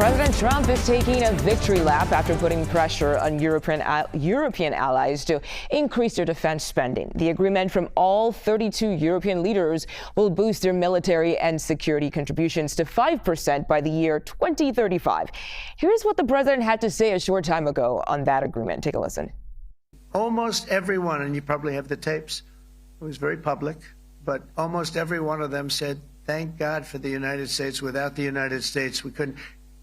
President Trump is taking a victory lap after putting pressure on European allies to increase their defense spending. The agreement from all 32 European leaders will boost their military and security contributions to 5% by the year 2035. Here's what the president had to say a short time ago on that agreement. Take a listen. Almost everyone, and you probably have the tapes, it was very public, but almost every one of them said, thank God for the United States. Without the United States,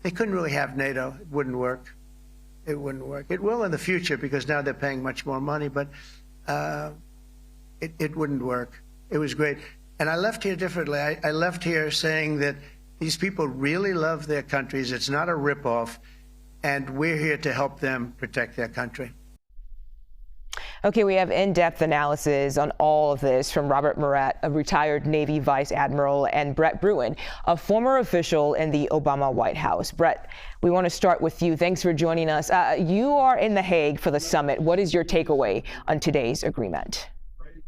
they couldn't really have NATO. It wouldn't work. It wouldn't work. It will in the future because now they're paying much more money, but it wouldn't work. It was great. And I left here differently. I left here saying that these people really love their countries. It's not a ripoff, and we're here to help them protect their country. Okay, we have in-depth analysis on all of this from Robert Murrett, a retired Navy Vice Admiral, and Bruen, a former official in the Obama White House. Brett, we want to start with you. Thanks for joining us. You are in The Hague for the summit. What is your takeaway on today's agreement?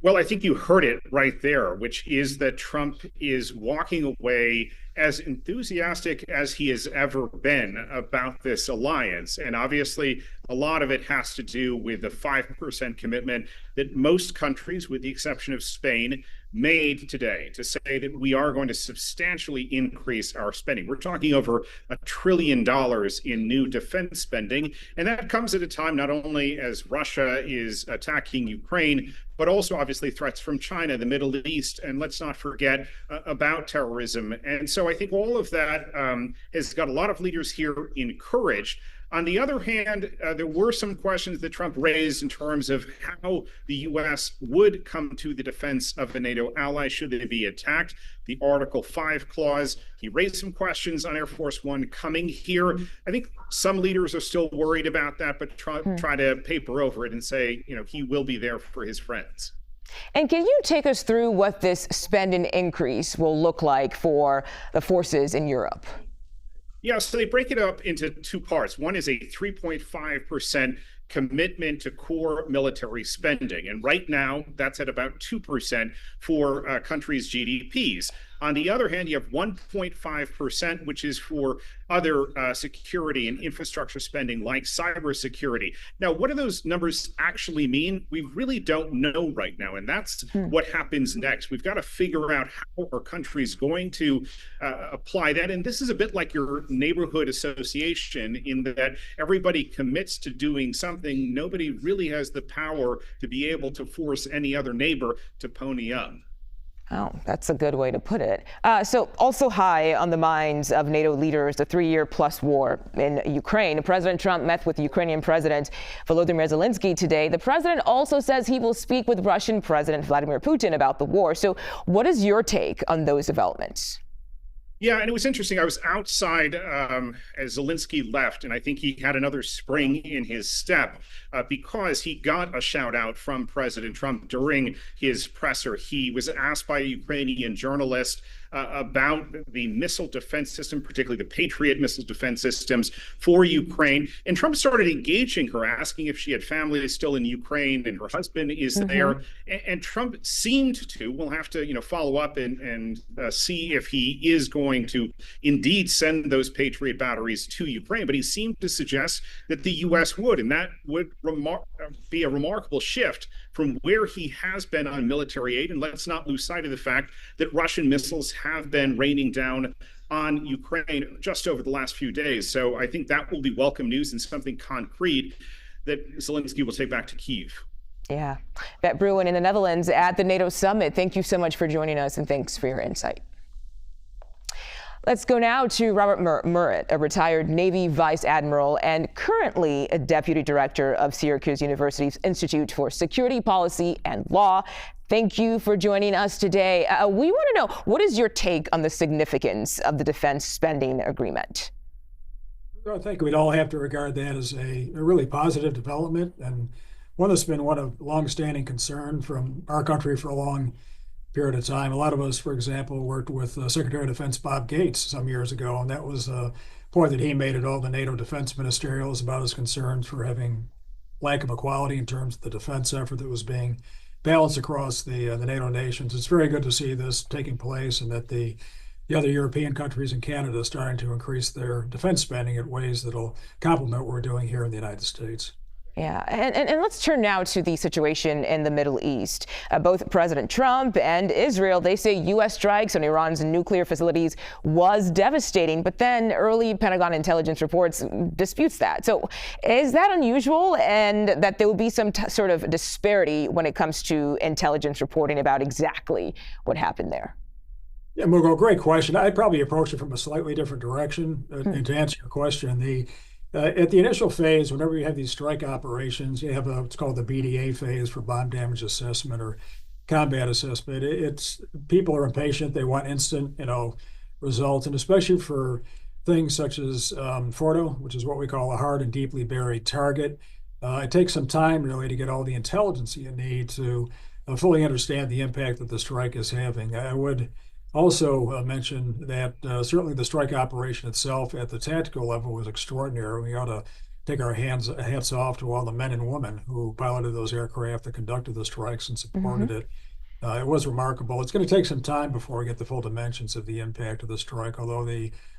Well, I think you heard it right there, which is that Trump is walking away as enthusiastic as he has ever been about this alliance. And obviously, a lot of it has to do with the 5% commitment that most countries, with the exception of Spain, made today to say that we are going to substantially increase our spending. We're talking over $1 trillion in new defense spending. And that comes at a time not only as Russia is attacking Ukraine, but also obviously threats from China, the Middle East, and let's not forget about terrorism. And so I think all of that has got a lot of leaders here encouraged. On the other hand, there were some questions that Trump raised in terms of how the U.S. would come to the defense of a NATO ally should they be attacked. The Article 5 clause, he raised some questions on Air Force One coming here. I think some leaders are still worried about that, but try to paper over it and say, you know, he will be there for his friends. And can you take us through what this spending increase will look like for the forces in Europe? Yeah, so they break it up into two parts. One is a 3.5% commitment to core military spending. And right now, that's at about 2% for countries' GDPs. On the other hand, you have 1.5%, which is for other security and infrastructure spending like cybersecurity. Now, what do those numbers actually mean? We really don't know right now. And that's what happens next. We've got to figure out how our country's going to apply that. And this is a bit like your neighborhood association in that everybody commits to doing something. Nobody really has the power to be able to force any other neighbor to pony up. Oh, that's a good way to put it. So also high on the minds of NATO leaders, the 3-year-plus war in Ukraine. President Trump met with Ukrainian President Volodymyr Zelensky today. The president also says he will speak with Russian President Vladimir Putin about the war. So what is your take on those developments? Yeah, and it was interesting. I was outside as Zelensky left, and I think he had another spring in his step because he got a shout out from President Trump during his presser. He was asked by a Ukrainian journalist about the missile defense system, particularly the Patriot missile defense systems for Ukraine. And Trump started engaging her, asking if she had family still in Ukraine and her husband is there. And Trump seemed to, we'll have to, follow up and see if he is going to indeed send those Patriot batteries to Ukraine. But he seemed to suggest that the U.S. would, and that would be a remarkable shift from where he has been on military aid. And let's not lose sight of the fact that Russian missiles have been raining down on Ukraine just over the last few days. So I think that will be welcome news and something concrete that Zelensky will take back to Kyiv. Yeah. Bruen in the Netherlands at the NATO summit. Thank you so much for joining us, and thanks for your insight. Let's go now to Robert Murrett, a retired Navy Vice Admiral and currently a Deputy Director of Syracuse University's Institute for Security Policy and Law. Thank you for joining us today. We want to know, what is your take on the significance of the defense spending agreement? I think we'd all have to regard that as a really positive development, and one that's been one of longstanding concern from our country for a long period of time. A lot of us, for example, worked with Secretary of Defense Bob Gates some years ago, and that was a point that he made at all the NATO defense ministerials about his concerns for having lack of equality in terms of the defense effort that was being balanced across the NATO nations. It's very good to see this taking place, and that the the other European countries and Canada starting to increase their defense spending in ways that'll complement what we're doing here in the United States. Yeah, and let's turn now to the situation in the Middle East. Both President Trump and Israel, they say U.S. strikes on Iran's nuclear facilities was devastating, but then early Pentagon intelligence reports disputes that. So is that unusual, and that there will be some sort of disparity when it comes to intelligence reporting about exactly what happened there? Yeah, Mughal, great question. I'd probably approach it from a slightly different direction. And to answer your question, at the initial phase, whenever you have these strike operations, you have what's called the BDA phase for bomb damage assessment or combat assessment. It's people are impatient; they want instant, results, and especially for things such as Fordo, which is what we call a hard and deeply buried target. It takes some time really to get all the intelligence you need to fully understand the impact that the strike is having. I would also mention that certainly the strike operation itself at the tactical level was extraordinary. We ought to take our hats off to all the men and women who piloted those aircraft that conducted the strikes and supported it. It was remarkable. It's going to take some time before we get the full dimensions of the impact of the strike, although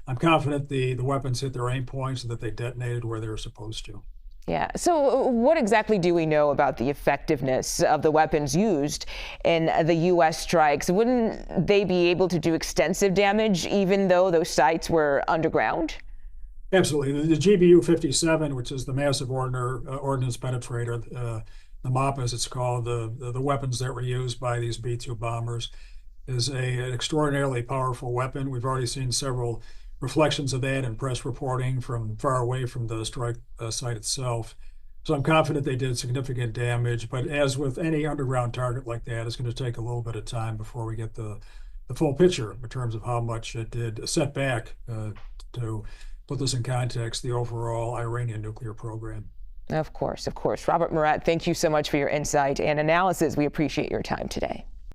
I'm confident the weapons hit their aim points and that they detonated where they were supposed to. Yeah. So what exactly do we know about the effectiveness of the weapons used in the U.S. strikes? Wouldn't they be able to do extensive damage even though those sites were underground? Absolutely. The GBU-57, which is the massive ordnance penetrator, the MOP as it's called, the weapons that were used by these B-2 bombers, is an extraordinarily powerful weapon. We've already seen several reflections of that in press reporting from far away from the strike site itself. So I'm confident they did significant damage, but as with any underground target like that, it's going to take a little bit of time before we get the full picture in terms of how much it did set back, to put this in context, the overall Iranian nuclear program. Of course, of course. Robert Murrett, thank you so much for your insight and analysis. We appreciate your time today.